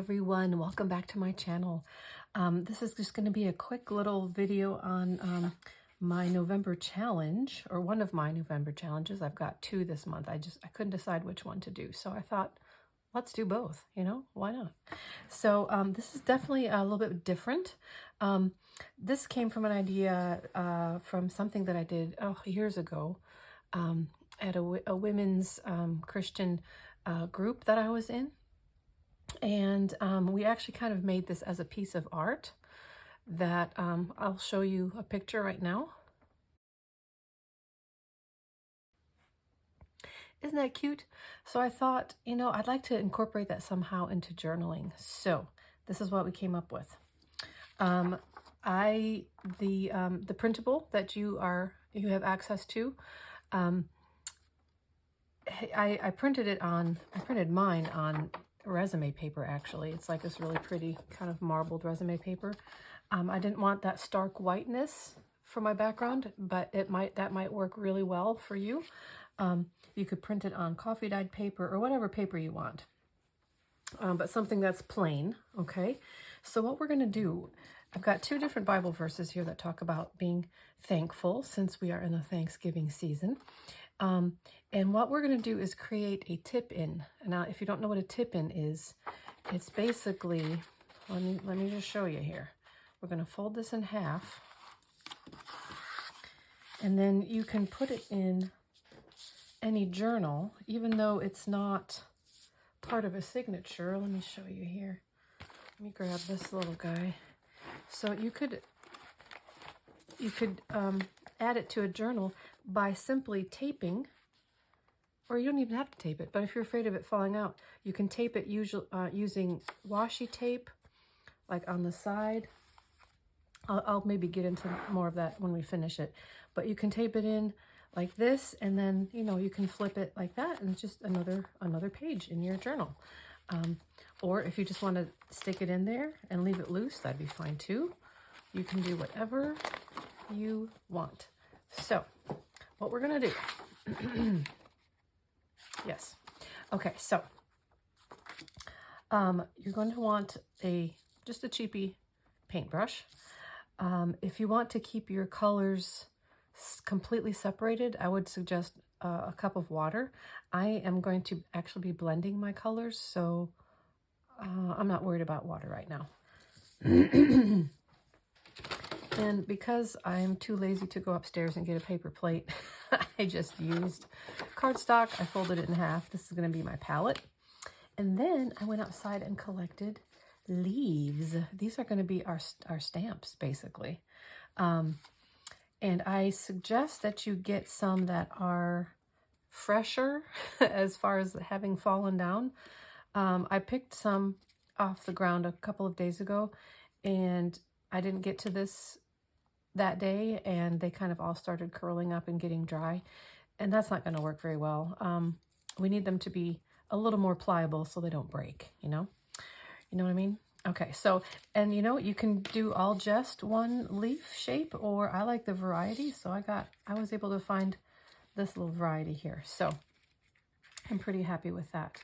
everyone, welcome back to my channel. This is just going to be a quick little video on my November challenge, or one of my November challenges. I've got two this month. I couldn't decide which one to do, so I thought, let's do both, why not? So this is definitely a little bit different. This came from an idea from something that I did years ago at a women's Christian group that I was in. And we actually kind of made this as a piece of art that I'll show you a picture right now. Isn't that cute? So I thought, I'd like to incorporate that somehow into journaling. So this is what we came up with. The printable that you have access to, I printed mine on resume paper. Actually, it's like this really pretty kind of marbled resume paper. I didn't want that stark whiteness for my background, but that might work really well for you. You could print it on coffee dyed paper or whatever paper you want, but something that's plain. Okay, so what we're going to do, I've got two different Bible verses here that talk about being thankful, since we are in the Thanksgiving season. And what we're going to do is create a tip-in. Now, if you don't know what a tip-in is, it's basically, let me just show you here. We're going to fold this in half, and then you can put it in any journal, even though it's not part of a signature. Let me show you here. Let me grab this little guy. So you could add it to a journal by simply taping, or you don't even have to tape it, but if you're afraid of it falling out, you can tape it using washi tape, like on the side. I'll maybe get into more of that when we finish it, but you can tape it in like this, and then you can flip it like that, and it's just another page in your journal. Or if you just want to stick it in there and leave it loose, that'd be fine too. You can do whatever you want. So what we're gonna do, yes, okay, so you're going to want just a cheapy paintbrush. If you want to keep your colors completely separated, I would suggest a cup of water. I am going to actually be blending my colors, so I'm not worried about water right now. And because I'm too lazy to go upstairs and get a paper plate, I just used cardstock. I folded it in half. This is going to be my palette. And then I went outside and collected leaves. These are going to be our stamps, basically. And I suggest that you get some that are fresher as far as having fallen down. I picked some off the ground a couple of days ago, and I didn't get to this that day, and they kind of all started curling up and getting dry, and that's not going to work very well. We need them to be a little more pliable so they don't break, you know what I mean? Okay, so, and you can do all just one leaf shape, or I like the variety, so I was able to find this little variety here, so I'm pretty happy with that.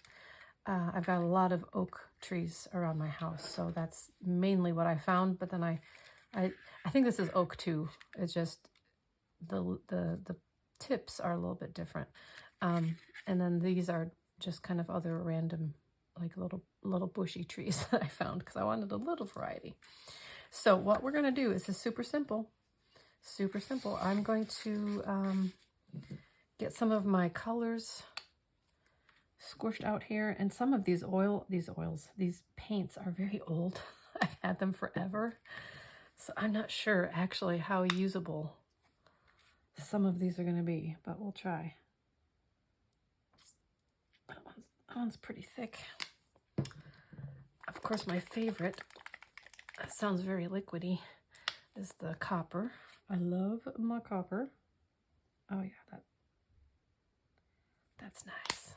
I've got a lot of oak trees around my house, so that's mainly what I found, but then I think this is oak too. It's just the tips are a little bit different. And then these are just kind of other random, like little bushy trees that I found because I wanted a little variety. So what we're going to do is super simple. Super simple. I'm going to get some of my colors squished out here, and some of these paints are very old. I've had them forever, so I'm not sure actually how usable some of these are going to be, but we'll try. That one's pretty thick. Of course, my favorite, that sounds very liquidy, is the copper. I love my copper. Oh yeah, that's nice.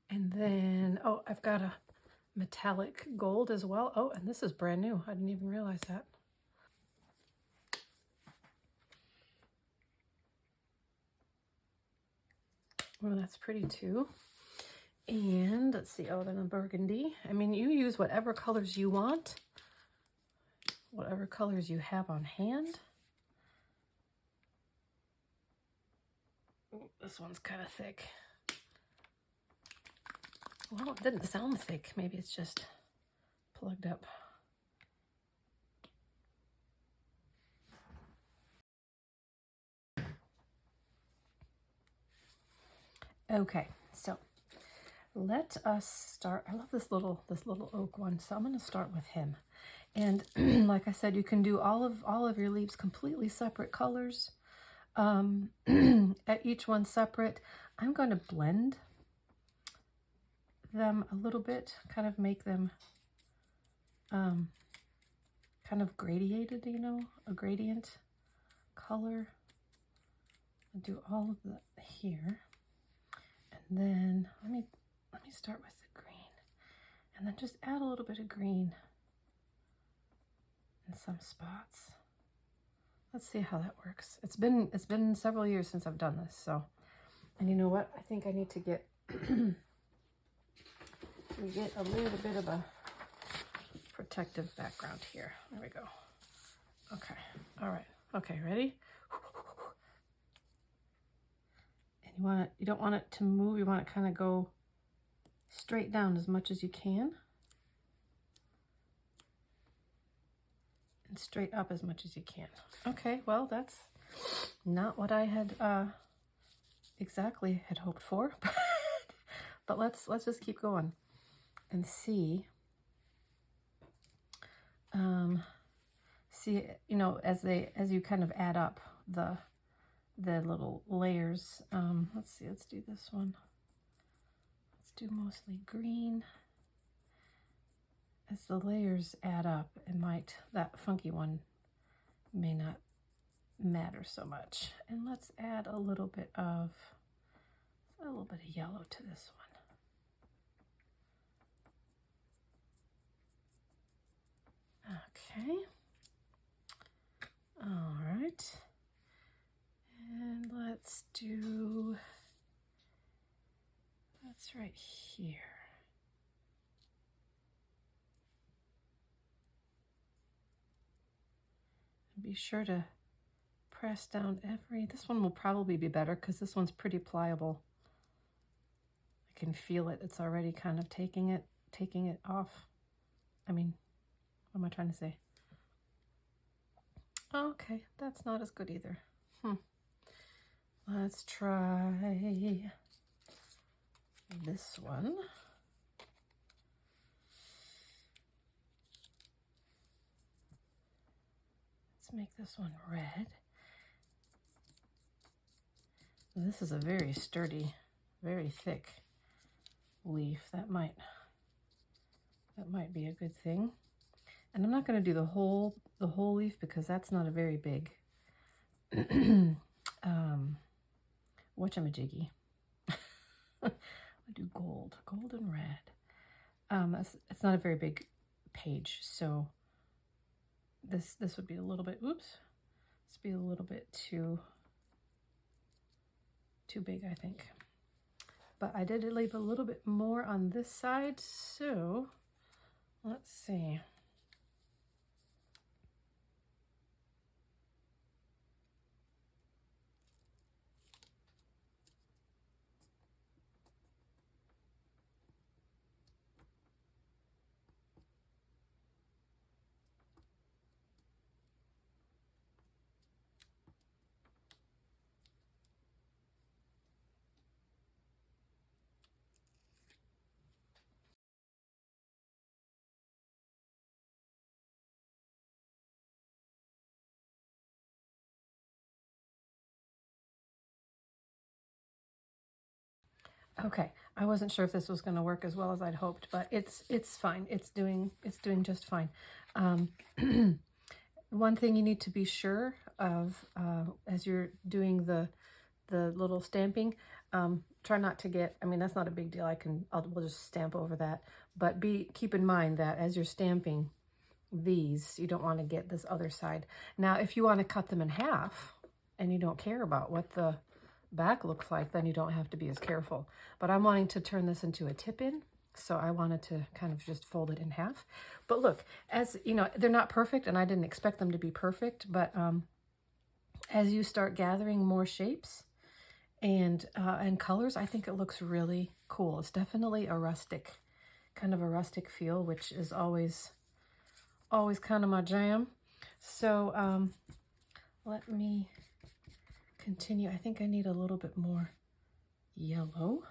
And then, oh, I've got a metallic gold as well. Oh, and this is brand new. I didn't even realize that. Oh, that's pretty too. And let's see, oh, then a burgundy. I mean, you use whatever colors you want, whatever colors you have on hand. Ooh, this one's kind of thick. Well, it didn't sound thick. Maybe it's just plugged up. Okay, so let us start. I love this little oak one, so I'm going to start with him. And like I said, you can do all of your leaves completely separate colors. At each one separate. I'm going to blend them a little bit, kind of make them kind of gradiated, you know, a gradient color. I'll do all of that here. And then let me start with the green, and then just add a little bit of green in some spots. Let's see how that works. It's been several years since I've done this, so. And you know what? I think I need to get we get a little bit of a protective background here. There we go. Okay. All right. Okay. Ready? And you don't want it to move. You want it kind of go straight down as much as you can, and straight up as much as you can. Okay. Well, that's not what I had exactly had hoped for, but let's just keep going and see. See, you know, as you kind of add up the little layers. Let's see, let's do this one. Let's do mostly green. As the layers add up, that funky one may not matter so much. And let's add a little bit of yellow to this one. Okay. All right. And that's right here. And be sure to press down this one will probably be better because this one's pretty pliable. I can feel it. It's already kind of taking it off. I mean, what am I trying to say? Okay, that's not as good either. Let's try this one. Let's make this one red. This is a very sturdy, very thick leaf. That might be a good thing. And I'm not going to do the whole leaf because that's not a very big whatchamajiggy. I'll do gold and red. It's not a very big page, so this would be a little bit, oops, this would be a little bit too big, I think. But I did leave a little bit more on this side, so let's see. Okay, I wasn't sure if this was going to work as well as I'd hoped, but it's fine. It's doing just fine. One thing you need to be sure of as you're doing the little stamping, try not to get. I mean, that's not a big deal. We'll just stamp over that. But keep in mind that as you're stamping these, you don't want to get this other side. Now, if you want to cut them in half and you don't care about what the back looks like, then you don't have to be as careful. But I'm wanting to turn this into a tip-in, so I wanted to kind of just fold it in half. But look, as you know, they're not perfect, and I didn't expect them to be perfect, but as you start gathering more shapes and colors, I think it looks really cool. It's definitely a rustic, kind of a rustic feel, which is always kind of my jam. So let me continue. I think I need a little bit more yellow.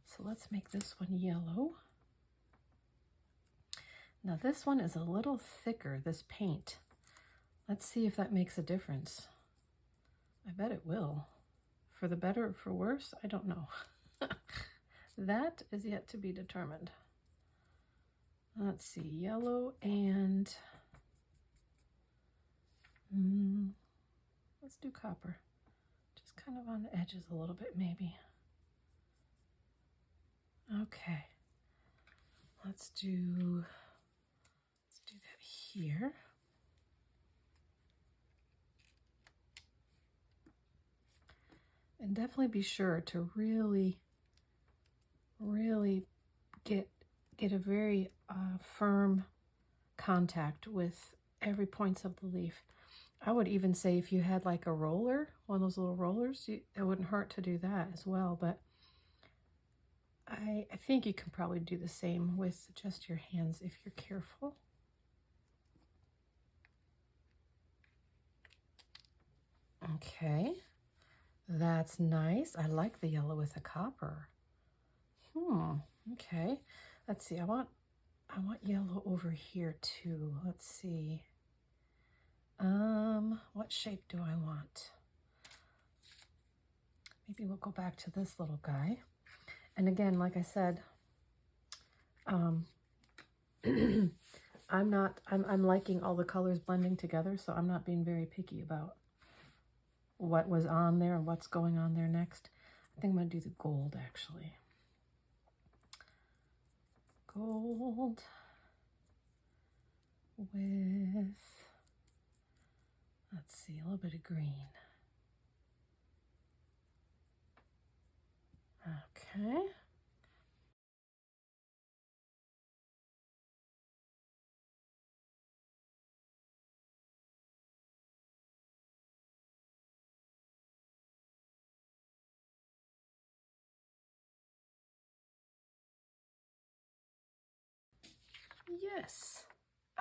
So let's make this one yellow. Now this one is a little thicker, this paint. Let's see if that makes a difference. I bet it will. For the better or for worse, I don't know. That is yet to be determined. Let's see, yellow and let's do copper. Just kind of on the edges a little bit, maybe. Okay. Let's do that here. And definitely be sure to really get a very firm contact with every point of the leaf. I would even say if you had like a roller, one of those little rollers, it wouldn't hurt to do that as well. But I think you can probably do the same with just your hands if you're careful. Okay, that's nice. I like the yellow with the copper. Okay. Let's see. I want yellow over here too. Let's see. What shape do I want? Maybe we'll go back to this little guy. And again, like I said, I'm liking all the colors blending together, so I'm not being very picky about what was on there and what's going on there next. I think I'm going to do the gold, actually. Gold with, let's see, a little bit of green. Okay. Yes.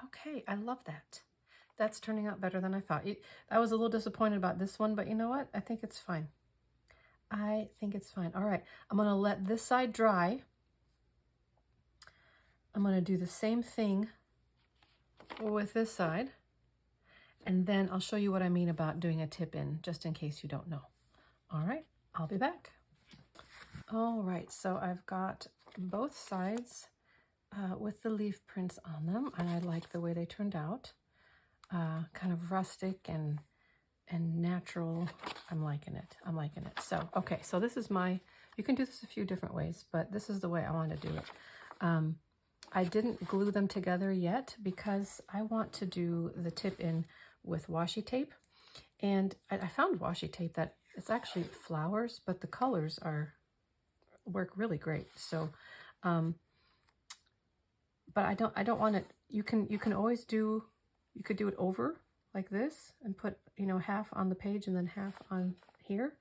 Okay, I love that. That's turning out better than I thought. I was a little disappointed about this one, but you know what? I think it's fine. I think it's fine. All right, I'm going to let this side dry. I'm going to do the same thing with this side, and then I'll show you what I mean about doing a tip-in, just in case you don't know. All right, I'll be back. All right, so I've got both sides with the leaf prints on them, and I like the way they turned out. Kind of rustic and natural. I'm liking it. I'm liking it. So, okay, so this is you can do this a few different ways, but this is the way I want to do it. I didn't glue them together yet because I want to do the tip-in with washi tape. And I found washi tape that it's actually flowers, but the colors work really great. So, but I don't want it. You can always do. You could do it over like this and put, you know, half on the page and then half on here.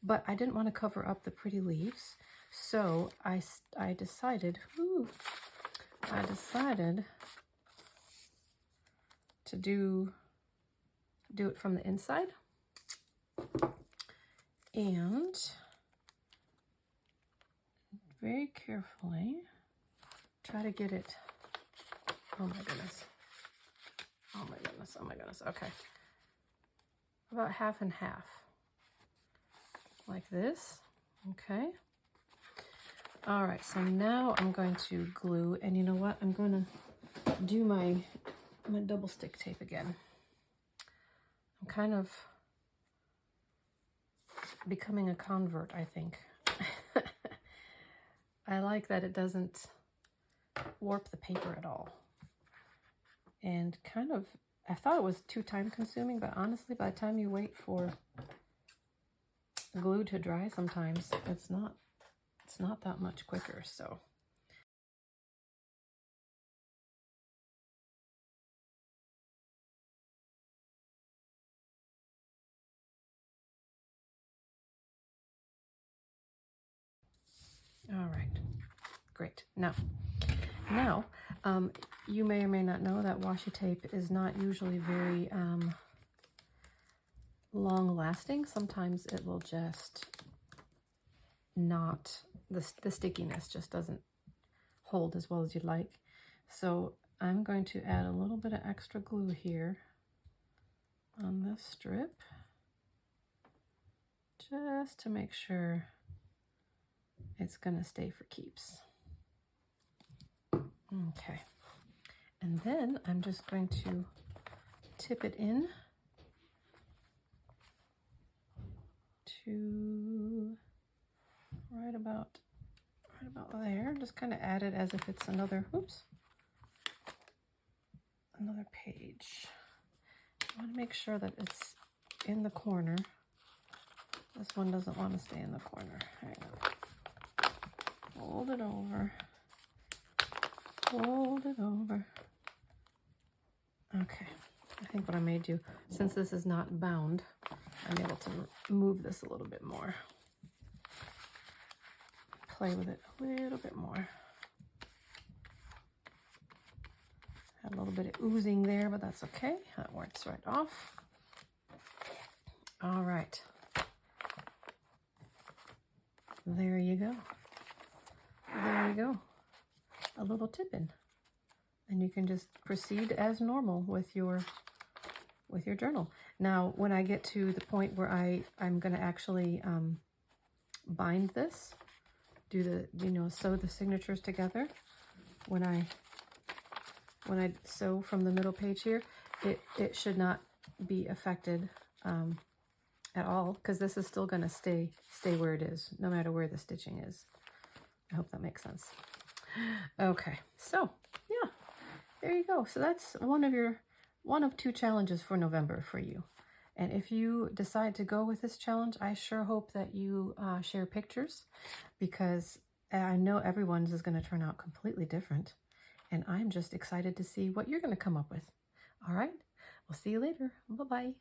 But I didn't want to cover up the pretty leaves, so I decided to do it from the inside and very carefully try to get it. Oh my goodness. Oh my goodness, oh my goodness, okay. About half and half, like this, okay. All right, so now I'm going to glue, and you know what? I'm gonna do my double stick tape again. I'm kind of becoming a convert, I think. I like that it doesn't warp the paper at all. And kind of, I thought it was too time consuming, but honestly, by the time you wait for glue to dry sometimes. It's not that much quicker, so. All right, great. Now, you may or may not know that washi tape is not usually very long lasting. Sometimes it will just not, the stickiness just doesn't hold as well as you'd like. So I'm going to add a little bit of extra glue here on this strip, just to make sure it's gonna stay for keeps. Okay, and then I'm just going to tip it in to right about there. Just kind of add it as if it's another, oops, another page. I want to make sure that it's in the corner. This one doesn't want to stay in the corner. Hang on. Fold it over. Fold it over. Okay, I think what I may do, since this is not bound, I'm able to move this a little bit more. Play with it a little bit more. Had a little bit of oozing there, but that's okay. That works right off. All right. There you go. There you go. A little tip-in. And you can just proceed as normal with your journal. Now, when I get to the point where I'm going to actually bind this, do the, sew the signatures together, when I sew from the middle page here, it should not be affected at all, because this is still going to stay where it is, no matter where the stitching is. I hope that makes sense. Okay, so yeah, there you go. So that's one of 2 challenges for November for you. And if you decide to go with this challenge, I sure hope that you share pictures, because I know everyone's is going to turn out completely different. And I'm just excited to see what you're going to come up with. All right, we'll see you later. Bye-bye.